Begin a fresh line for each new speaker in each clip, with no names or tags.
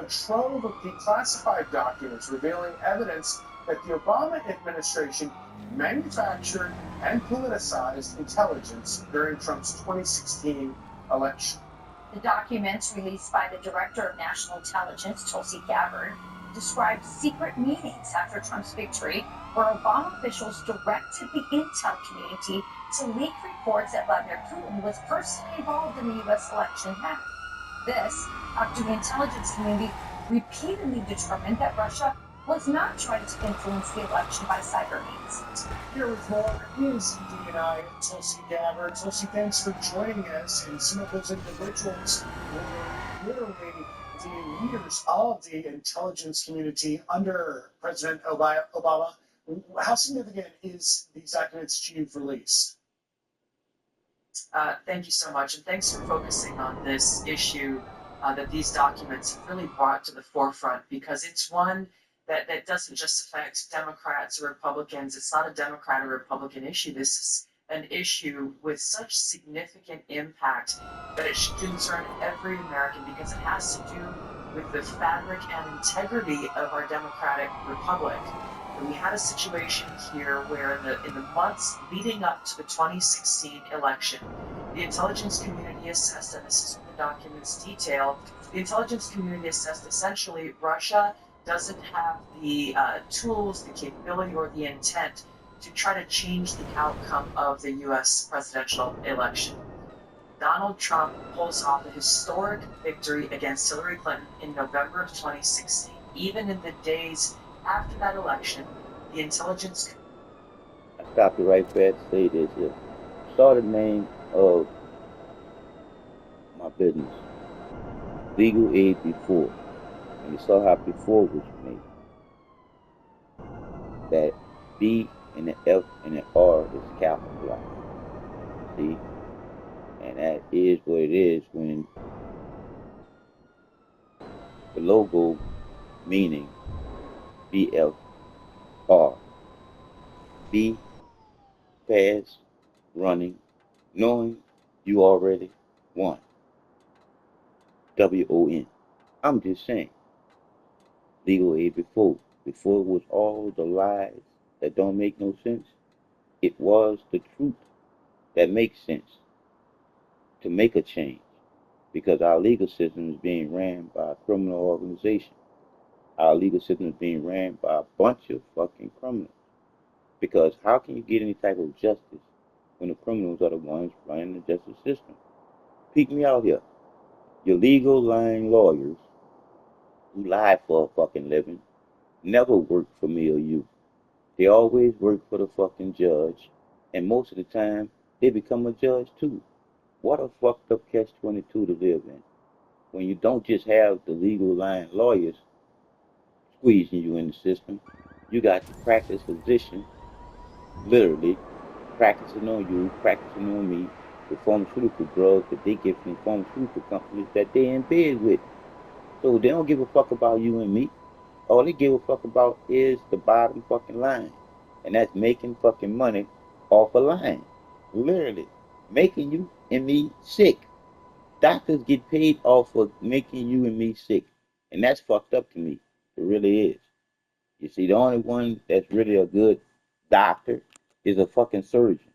a trove of declassified documents revealing evidence that the Obama administration manufactured and politicized intelligence during Trump's 2016 election.
The documents released by the Director of National Intelligence, Tulsi Gabbard, described secret meetings after Trump's victory where Obama officials directed the intel community to leak reports that Vladimir Putin was personally involved in the U.S. election hack. This after the intelligence community repeatedly determined that Russia was not trying to influence the election by cyber means.
Here with more is DNI Tulsi Gabbard. Tulsi, thanks for joining us. And some of those individuals were literally the leaders of the intelligence community under President Obama. How significant is these documents you've released?
Thank you so much, and thanks for focusing on this issue that these documents have really brought to the forefront, because it's one that doesn't just affect Democrats or Republicans. It's not a Democrat or Republican issue. This is an issue with such significant impact that it should concern every American, because it has to do with the fabric and integrity of our democratic republic. And we had a situation here where in the months leading up to the 2016 election, the intelligence community assessed, and this is what the documents detail, the intelligence community assessed essentially Russia doesn't have the tools, the capability, or the intent to try to change the outcome of the U.S. presidential election. Donald Trump pulls off a historic victory against Hillary Clinton in November of 2016. Even in the days after that election, the intelligence...
I stopped you right there to say this here. Saw the name of my business, Legal Aid Before. And you saw how before was made. That B and the F and the R is capitalized. See? And that is what it is when the logo meaning BFR. B, fast, running, knowing you already won. WON. I'm just saying. Legal Aid Before. Before it was all the lies that don't make no sense. It was the truth that makes sense to make a change, because our legal system is being ran by a criminal organization. Our legal system is being ran by a bunch of fucking criminals. Because how can you get any type of justice when the criminals are the ones running the justice system? Peek me out here. Your legal lying lawyers who lie for a fucking living never work for me or you. They always work for the fucking judge, and most of the time they become a judge too. What a fucked up catch-22 to live in, when you don't just have the legal line lawyers squeezing you in the system. You got the practice physician literally practicing on you, practicing on me, with pharmaceutical drugs that they get from pharmaceutical companies that they in bed with. So they don't give a fuck about you and me. All they give a fuck about is the bottom fucking line. And that's making fucking money off a line. Literally. Making you and me sick. Doctors get paid off of making you and me sick. And that's fucked up to me. It really is. You see, the only one that's really a good doctor is a fucking surgeon.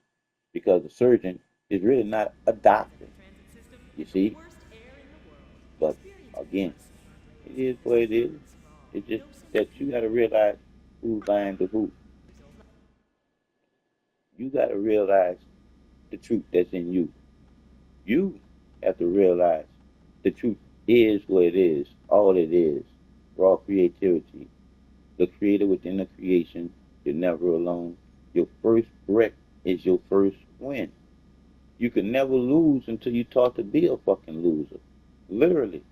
Because the surgeon is really not a doctor. You see? But again, it is what it is. It's just that you gotta realize who's lying to who. You gotta realize the truth that's in you. You have to realize the truth is what it is, all it is. Raw creativity. The creator within the creation. You're never alone. Your first breath is your first win. You can never lose until you taught to be a fucking loser. Literally.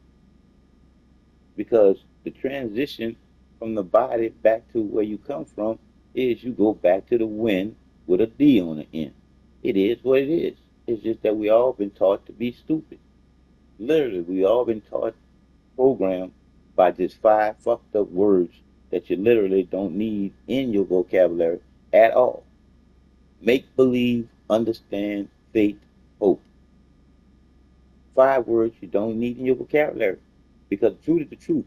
Because the transition from the body back to where you come from is you go back to the win with a D on the end. It is what it is. It's just that we all been taught to be stupid. Literally, we all been taught, programmed by just 5 fucked up words that you literally don't need in your vocabulary at all. Make believe, understand, faith, hope. 5 words you don't need in your vocabulary. Because the truth is the truth.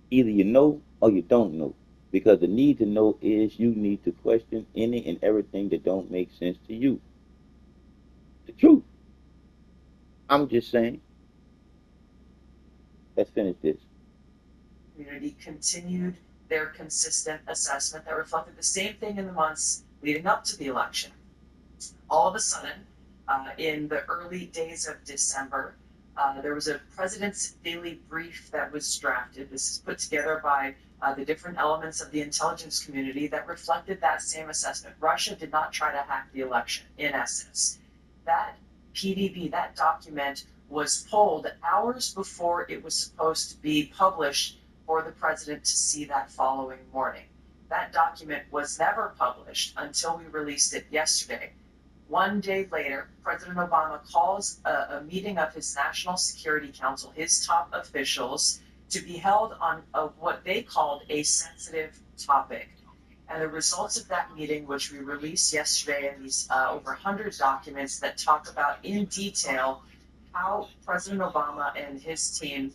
Either you know or you don't know. Because the need to know is you need to question any and everything that don't make sense to you. The truth. I'm just saying. Let's finish this.
Community continued their consistent assessment that reflected the same thing in the months leading up to the election. All of a sudden, in the early days of December, there was a president's daily brief that was drafted. This is put together by the different elements of the intelligence community that reflected that same assessment. Russia did not try to hack the election, in essence. That PDB, that document, was pulled hours before it was supposed to be published for the president to see that following morning. That document was never published until we released it yesterday. One day later, President Obama calls a meeting of his National Security Council, his top officials, to be held on what they called a sensitive topic. And the results of that meeting, which we released yesterday, and these over 100 documents that talk about in detail how President Obama and his team,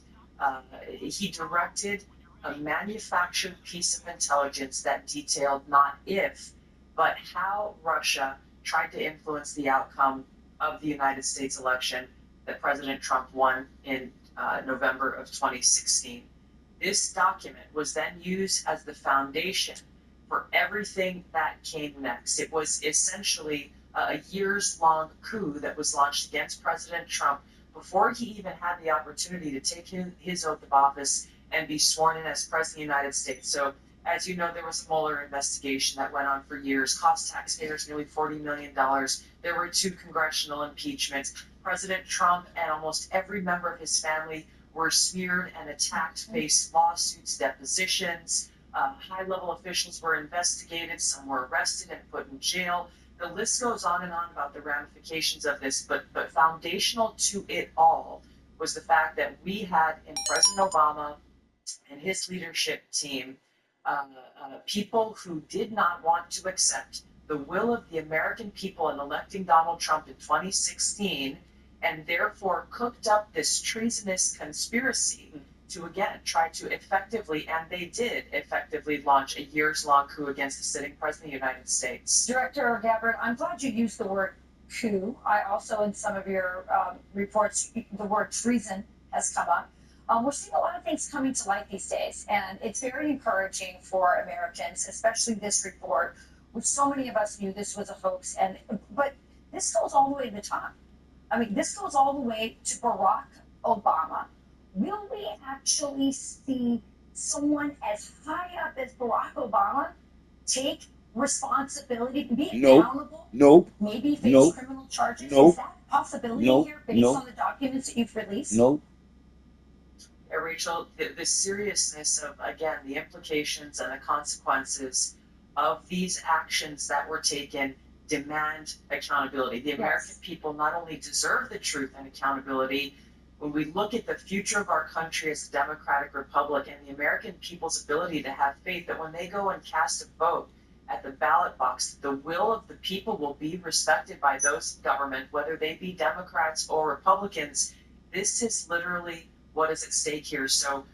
he directed a manufactured piece of intelligence that detailed not if, but how Russia tried to influence the outcome of the United States election that President Trump won in November of 2016. This document was then used as the foundation for everything that came next. It was essentially a years-long coup that was launched against President Trump before he even had the opportunity to take his oath of office and be sworn in as President of the United States. So, as you know, there was a Mueller investigation that went on for years, cost taxpayers nearly $40 million. There were 2 congressional impeachments. President Trump and almost every member of his family were smeared and attacked, faced lawsuits, depositions. High-level officials were investigated, some were arrested and put in jail. The list goes on and on about the ramifications of this, but foundational to it all was the fact that we had in President Obama and his leadership team people who did not want to accept the will of the American people in electing Donald Trump in 2016, and therefore cooked up this treasonous conspiracy to again try to effectively, and they did effectively, launch a years-long coup against the sitting president of the United States.
Director Gabbard, I'm glad you used the word coup. I also, in some of your reports, the word treason has come up. We're seeing a lot of things coming to light these days, and it's very encouraging for Americans, especially this report, which so many of us knew this was a hoax. But this goes all the way to the top. I mean, this goes all the way to Barack Obama. Will we actually see someone as high up as Barack Obama take responsibility, be accountable?
Nope.
Maybe face criminal charges?
Nope.
Is that a possibility here based on the documents that you've released?
Nope.
Rachel, the seriousness of, again, the implications and the consequences of these actions that were taken demand accountability. The American people not only deserve the truth and accountability, when we look at the future of our country as a democratic republic and the American people's ability to have faith that when they go and cast a vote at the ballot box, the will of the people will be respected by those in government, whether they be Democrats or Republicans. This is literally what is at stake here. So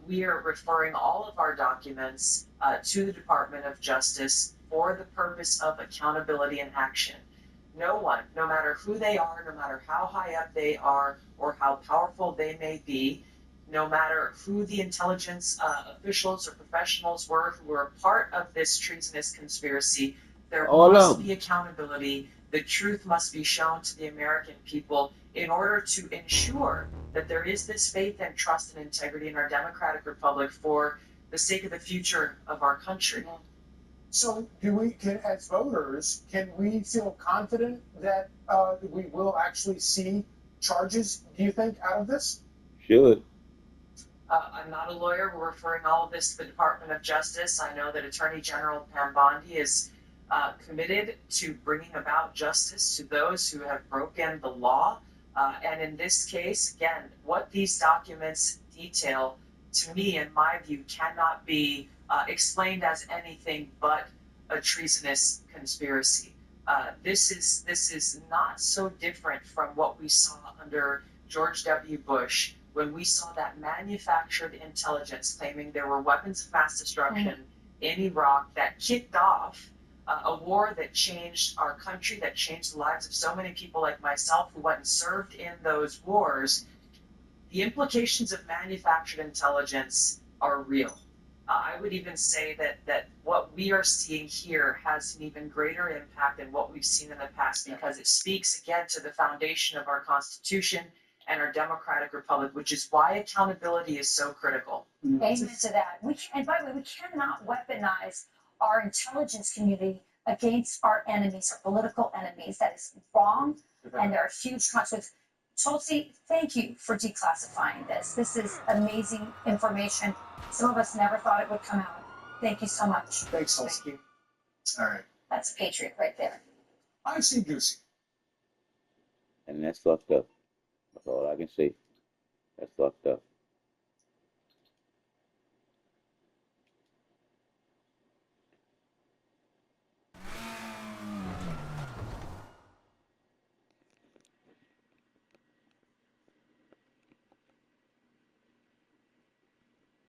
we are referring all of our documents to the Department of Justice for the purpose of accountability and action. No one, no matter who they are, no matter how high up they are or how powerful they may be, no matter who the intelligence officials or professionals were who were a part of this treasonous conspiracy, there must be accountability. The truth must be shown to the American people in order to ensure that there is this faith and trust and integrity in our democratic republic for the sake of the future of our country.
So as voters, can we feel confident that we will actually see charges, do you think, out of this?
Should.
I'm not a lawyer. We're referring all of this to the Department of Justice. I know that Attorney General Pam Bondi is committed to bringing about justice to those who have broken the law. And in this case, again, what these documents detail, to me, in my view, cannot be explained as anything but a treasonous conspiracy. This is not so different from what we saw under George W. Bush, when we saw that manufactured intelligence claiming there were weapons of mass destruction in Iraq that kicked off a war that changed our country, that changed the lives of so many people like myself who went and served in those wars. The implications of manufactured intelligence are real. I would even say that what we are seeing here has an even greater impact than what we've seen in the past, because it speaks again to the foundation of our Constitution and our democratic republic, which is why accountability is so critical.
Amen to that. And by the way, we cannot weaponize our intelligence community against our enemies, our political enemies. That is wrong, and there are huge consequences. Tulsi, thank you for declassifying this. This is amazing information. Some of us never thought it would come out. Thank you so much.
Thanks, Tulsi.
Thank you.
All right.
That's a patriot right there.
I've seen Goosey.
And that's fucked up. That's all I can say. That's fucked up.